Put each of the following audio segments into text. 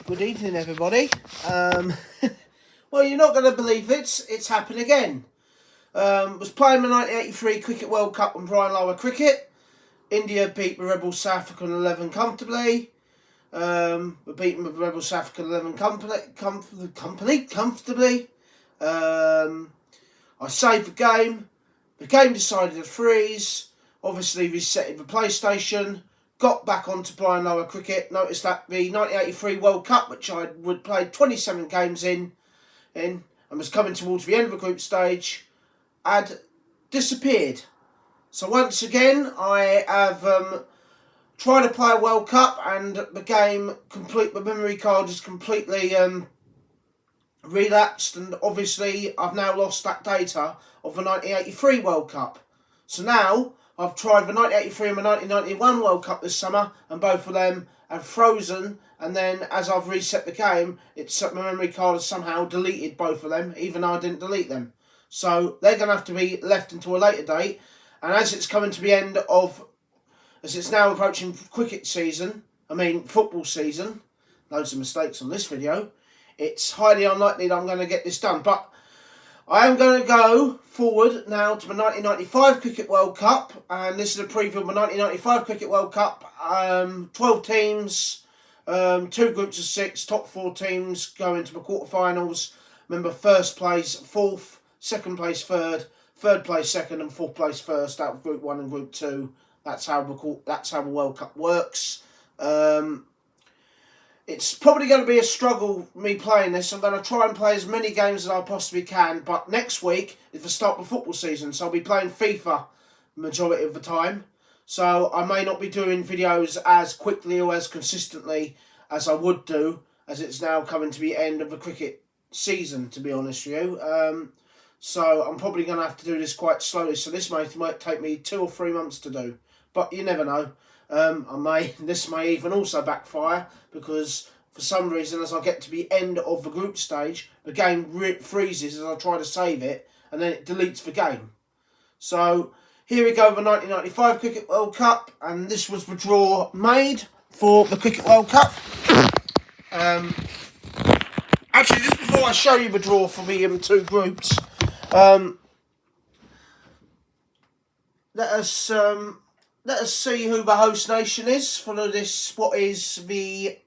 Good evening, everybody. Well, you're not going to believe it's happened again. Was playing the 1983 Cricket World Cup on Brian Lara Cricket. India beat the Rebel South African 11 comfortably. We're beating the Rebel South African 11 comfortably. I saved the game. The game decided to freeze. Obviously resetted the PlayStation. Got back onto Brian Lara Cricket. Noticed that the 1983 World Cup, which I would played 27 games in and was coming towards the end of the group stage, had disappeared. So once again, I have tried to play a World Cup, and the memory card is completely relapsed, and obviously I've now lost that data of the 1983 World Cup. So now I've tried the 1983 and the 1991 World Cup this summer, and both of them have frozen, and then as I've reset the game, my memory card has somehow deleted both of them, even though I didn't delete them. So they're going to have to be left until a later date, and as it's coming to the end of, as it's now approaching football season, loads of mistakes on this video, it's highly unlikely that I'm going to get this done, but I am going to go forward now to the 1995 Cricket World Cup, and this is a preview of the 1995 Cricket World Cup. 12 teams, 2 groups of 6, top 4 teams go into the quarterfinals. Remember, first place fourth, second place third, third place second, and fourth place first out of Group 1 and Group 2. That's how the World Cup works. It's probably going to be a struggle, me playing this. I'm going to try and play as many games as I possibly can. But next week is the start of the football season, so I'll be playing FIFA the majority of the time. So I may not be doing videos as quickly or as consistently as I would do, as it's now coming to the end of the cricket season, to be honest with you. So I'm probably going to have to do this quite slowly. So this might take me 2 or 3 months to do. But you never know. This may even also backfire, because for some reason, as I get to the end of the group stage, the game freezes as I try to save it, and then it deletes the game. So here we go, the 1995 Cricket World Cup, and this was the draw made for the Cricket World Cup. Actually, just before I show you the draw for the 2 groups, let us see who the host nation is for this, what is the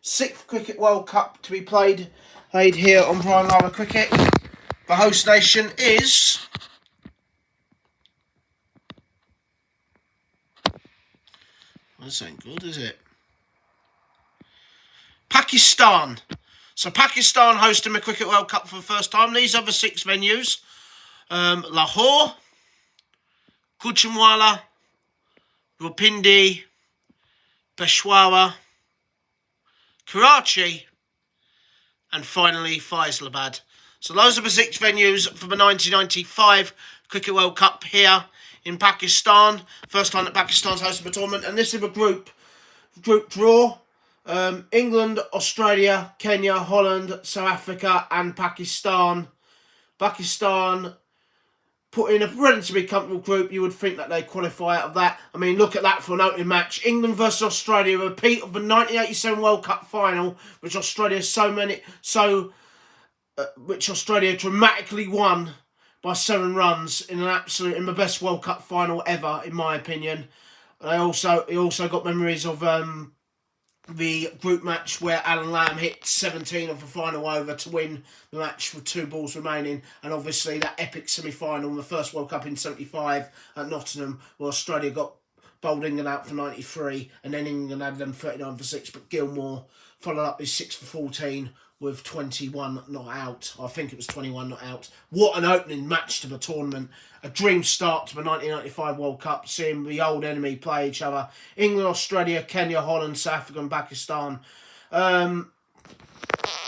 6th Cricket World Cup to be played here on Brian Lara Cricket. The host nation is... Well, this ain't good, is it? Pakistan. So Pakistan hosting the Cricket World Cup for the first time. These are the 6 venues. Lahore, Gujranwala, Rawalpindi, Peshawar, Karachi, and finally Faisalabad. So those are the 6 venues for the 1995 Cricket World Cup here in Pakistan. First time that Pakistan's hosted the tournament, and this is a group draw. England, Australia, Kenya, Holland, South Africa, and Pakistan. Pakistan put in a relatively comfortable group. You would think that they'd qualify out of that. I mean, look at that for an opening match. England versus Australia, a repeat of the 1987 World Cup final, which Australia dramatically won by 7 runs in the best World Cup final ever, in my opinion. He also got memories of the group match where Alan Lamb hit 17 of the final over to win the match with 2 balls remaining, and obviously that epic semi-final in the first World Cup in 75 at Nottingham, where Australia bowled England out for 93, and then England had them 39 for 6, but Gilmore followed up his 6 for 14 with 21 not out. I think it was 21 not out. What an opening match to the tournament. A dream start to the 1995 World Cup, seeing the old enemy play each other. England, Australia, Kenya, Holland, South Africa and Pakistan.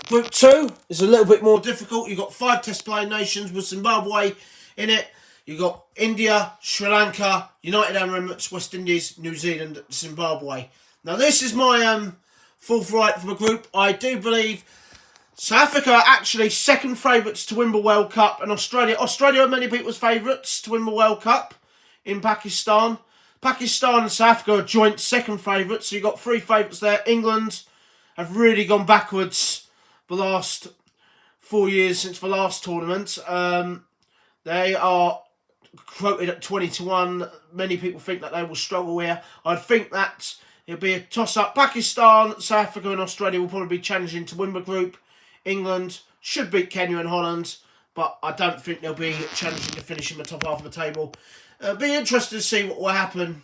Group 2 is a little bit more difficult. You've got 5 test playing nations with Zimbabwe in it. You've got India, Sri Lanka, United Arab Emirates, West Indies, New Zealand, Zimbabwe. Now this is my fourth right for the group. I do believe South Africa are actually second favourites to win the World Cup, and Australia are many people's favourites to win the World Cup in Pakistan. Pakistan and South Africa are joint second favourites, so you've got 3 favourites there. England, have really gone backwards the last 4 years since the last tournament. They are quoted at 20-1. Many people think that they will struggle here. I think that it'll be a toss-up. Pakistan, South Africa and Australia will probably be challenging to win the group. England should beat Kenya and Holland, but I don't think they'll be challenging to finish in the top half of the table. Be interested to see what will happen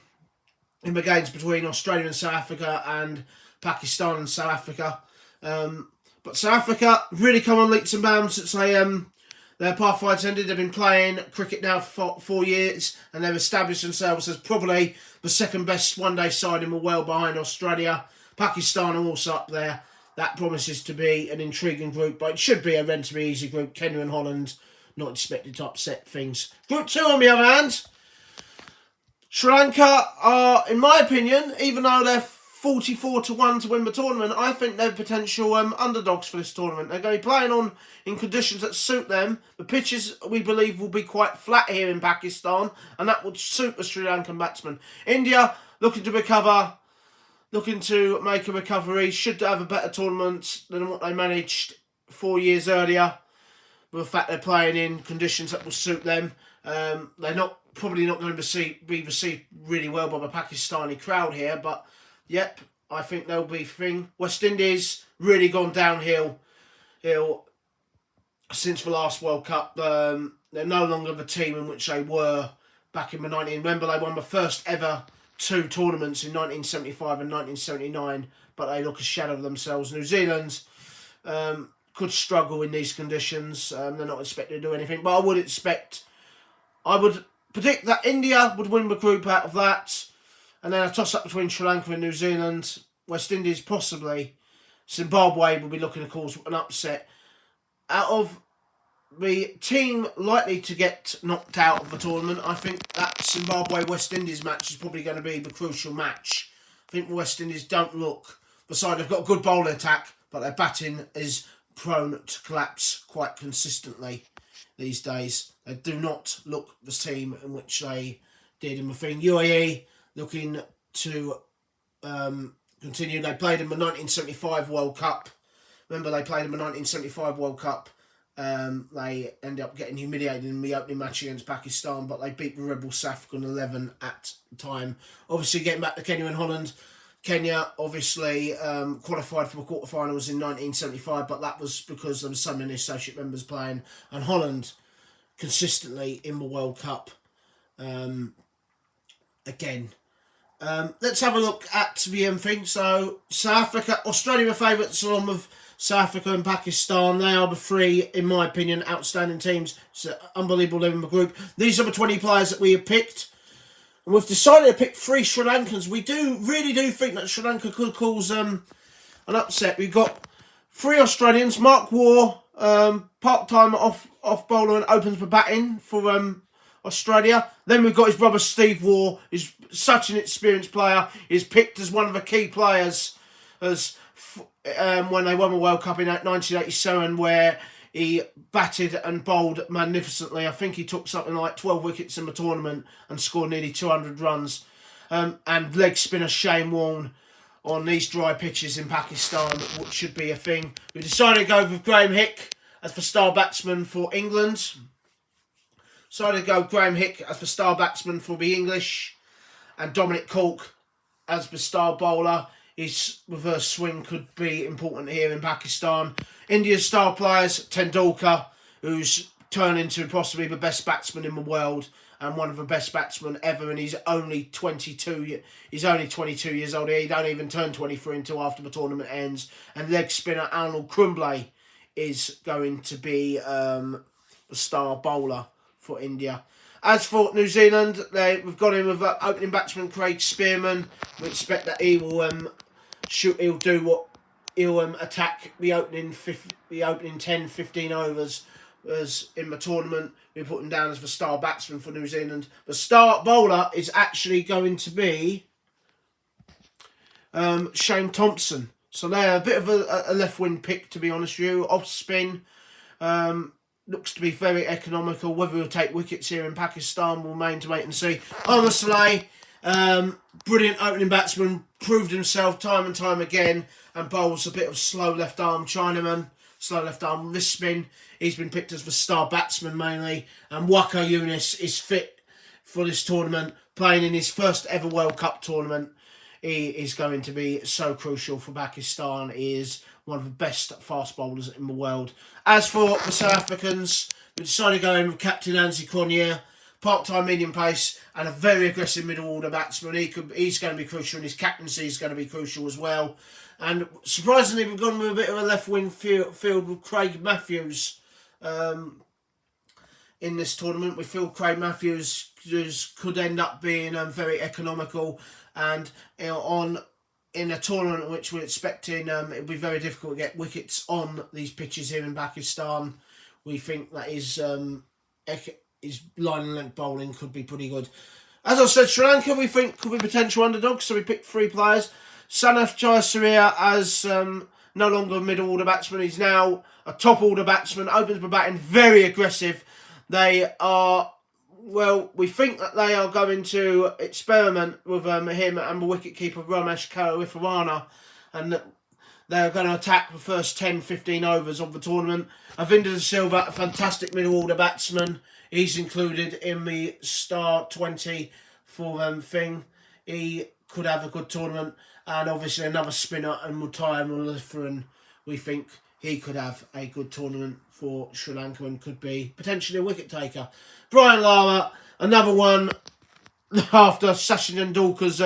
in the games between Australia and South Africa and Pakistan and South Africa. But South Africa really come on leaps and bounds since their apartheid's ended. They've been playing cricket now for 4 years, and they've established themselves as probably the second best one-day side in the world behind Australia. Pakistan are also up there. That promises to be an intriguing group, but it should be a relatively easy group. Kenya and Holland not expected to upset things. Group 2, on the other hand, Sri Lanka are, in my opinion, even though they're 44-1 to win the tournament, I think they're potential underdogs for this tournament. They're going to be playing in conditions that suit them. The pitches, we believe, will be quite flat here in Pakistan, and that would suit the Sri Lankan batsmen. India, looking to recover, looking to make a recovery, should have a better tournament than what they managed 4 years earlier. With the fact they're playing in conditions that will suit them. They're probably not going to be received really well by the Pakistani crowd here, but yep, I think they'll be thing. West Indies really gone downhill since the last World Cup. They're no longer the team in which they were back in the 19. Remember, they won the first ever 2 tournaments in 1975 and 1979, but they look a shadow of themselves. New Zealand could struggle in these conditions. They're not expected to do anything, but I would predict that India would win the group out of that, and then a toss-up between Sri Lanka and New Zealand. West Indies possibly. Zimbabwe will be looking to cause an upset. Out of the team likely to get knocked out of the tournament, I think that Zimbabwe-West Indies match is probably going to be the crucial match. I think the West Indies don't look the side. They've got a good bowling attack, but their batting is prone to collapse quite consistently these days. They do not look the team in which they did in the thing. UAE looking to continue. They played in the 1975 World Cup. Remember, they played in the 1975 World Cup. They ended up getting humiliated in the opening match against Pakistan, but they beat the rebel South African 11 at the time. Obviously, getting back to Kenya and Holland. Kenya obviously qualified for the quarterfinals in 1975, but that was because there were so many associate members playing, and Holland consistently in the World Cup again. Let's have a look at the thing. So, South Africa, Australia are favourites along with South Africa and Pakistan. They are the 3, in my opinion, outstanding teams. It's unbelievable in the group. These are the 20 players that we have picked. And we've decided to pick 3 Sri Lankans. We really do think that Sri Lanka could cause an upset. We've got 3 Australians. Mark Waugh, part-time off bowler and opens the batting for Australia. Then we've got his brother Steve Waugh. He's such an experienced player. He's picked as one of the key players when they won the World Cup in 1987, where he batted and bowled magnificently. I think he took something like 12 wickets in the tournament and scored nearly 200 runs. And leg spinner Shane Warne on these dry pitches in Pakistan, which should be a thing. We decided to go with Graham Hick as the star batsman for England. Decided to go Graham Hick as the star batsman for the English, and Dominic Cork as the star bowler. His reverse swing could be important here in Pakistan. India's star players, Tendulkar, who's turned into possibly the best batsman in the world and one of the best batsmen ever, and he's only 22. He's only 22 years old. He don't even turn 23 until after the tournament ends. And leg spinner Arnold Crumbley is going to be the star bowler for India. As for New Zealand, we've got him with opening batsman Craig Spearman. We expect that he will he'll attack the opening 10-15 overs as in the tournament. We put him down as the star batsman for New Zealand. The star bowler is actually going to be Shane Thompson. So they're a bit of a left-wing pick, to be honest with you. Off spin. Looks to be very economical. Whether he'll take wickets here in Pakistan, we'll remain to wait and see. Omar Saleh Brilliant opening batsman, proved himself time and time again, and bowls a bit of slow left arm Chinaman, slow left arm wrist spin. He's been picked as the star batsman mainly, and Waka Yunis is fit for this tournament, playing in his first ever World Cup tournament. He is going to be so crucial for Pakistan. He is one of the best fast bowlers in the world. As for the South Africans, we decided to go in with Captain Anzi Cronje, part-time medium pace, and a very aggressive middle order batsman. He's going to be crucial, and his captaincy is going to be crucial as well. And surprisingly, we've gone with a bit of a left wing field with Craig Matthews in this tournament. We feel Craig Matthews could end up being very economical, and in a tournament in which we're expecting it'll be very difficult to get wickets on these pitches here in Pakistan. We think that his line and length bowling could be pretty good. As I said, Sri Lanka we think could be potential underdogs, so we picked 3 players. Sanath Jayasuriya as no longer a middle order batsman, he's now a top order batsman, opens the batting, very aggressive. They are, well, we think that they are going to experiment with him and the wicketkeeper Ramesh Karuwitharana, and they are going to attack the first 10-15 overs of the tournament. Avinda de Silva, a fantastic middle order batsman. He's included in the star 20 for thing. He could have a good tournament. And obviously another spinner, and Mutai Mulatharan. We think he could have a good tournament for Sri Lanka and could be potentially a wicket taker. Brian Lara, another one after Sachin Tendulkar's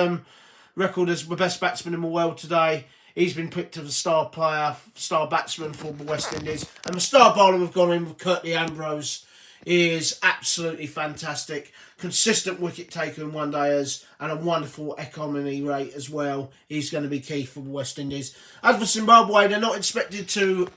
record as the best batsman in the world today. He's been picked as a star player, star batsman for the West Indies. And the star bowler we've gone in with Curtly Ambrose. He is absolutely fantastic. Consistent wicket taker in one dayers and a wonderful economy rate as well. He's going to be key for the West Indies. As for Zimbabwe, they're not expected to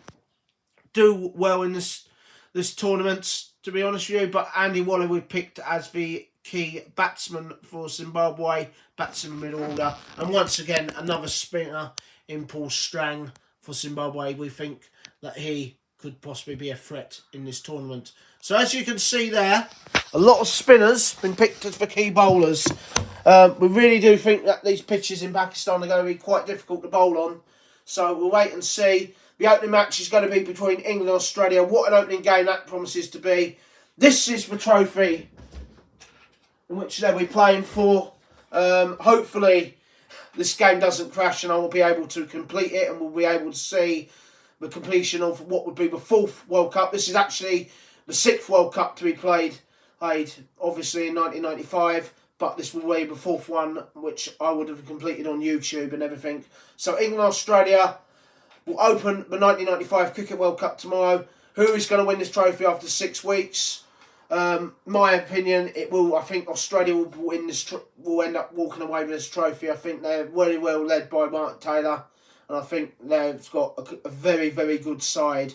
do well in this tournament, to be honest with you. But Andy Waller we picked as the key batsman for Zimbabwe, batsman middle order. And once again, another spinner in Paul Strang for Zimbabwe. We think that he could possibly be a threat in this tournament. So as you can see there, a lot of spinners been picked as the key bowlers. We really do think that these pitches in Pakistan are going to be quite difficult to bowl on. So we'll wait and see. The opening match is going to be between England and Australia. What an opening game that promises to be. This is the trophy in which they'll be playing for. Hopefully this game doesn't crash and I will be able to complete it, and we'll be able to see the completion of what would be the 4th World Cup. This is actually the 6th World Cup to be played obviously in 1995, but this will be the 4th one, which I would have completed on YouTube and everything. So England and Australia will open the 1995 Cricket World Cup tomorrow. Who is going to win this trophy after 6 weeks? My opinion, it will. I think Australia will win this. Will end up walking away with this trophy. I think they're very well led by Mark Taylor, and I think they've got a very, very good side.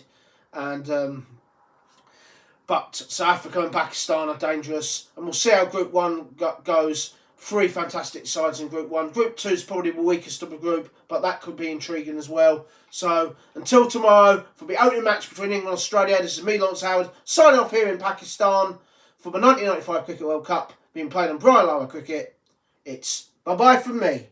And but South Africa and Pakistan are dangerous, and we'll see how Group 1 goes. 3 fantastic sides in Group 1. Group 2 is probably the weakest of the group, but that could be intriguing as well. So, until tomorrow, for the opening match between England and Australia, this is me, Lawrence Howard, signing off here in Pakistan for the 1995 Cricket World Cup, being played on Brian Lara Cricket. It's bye-bye from me.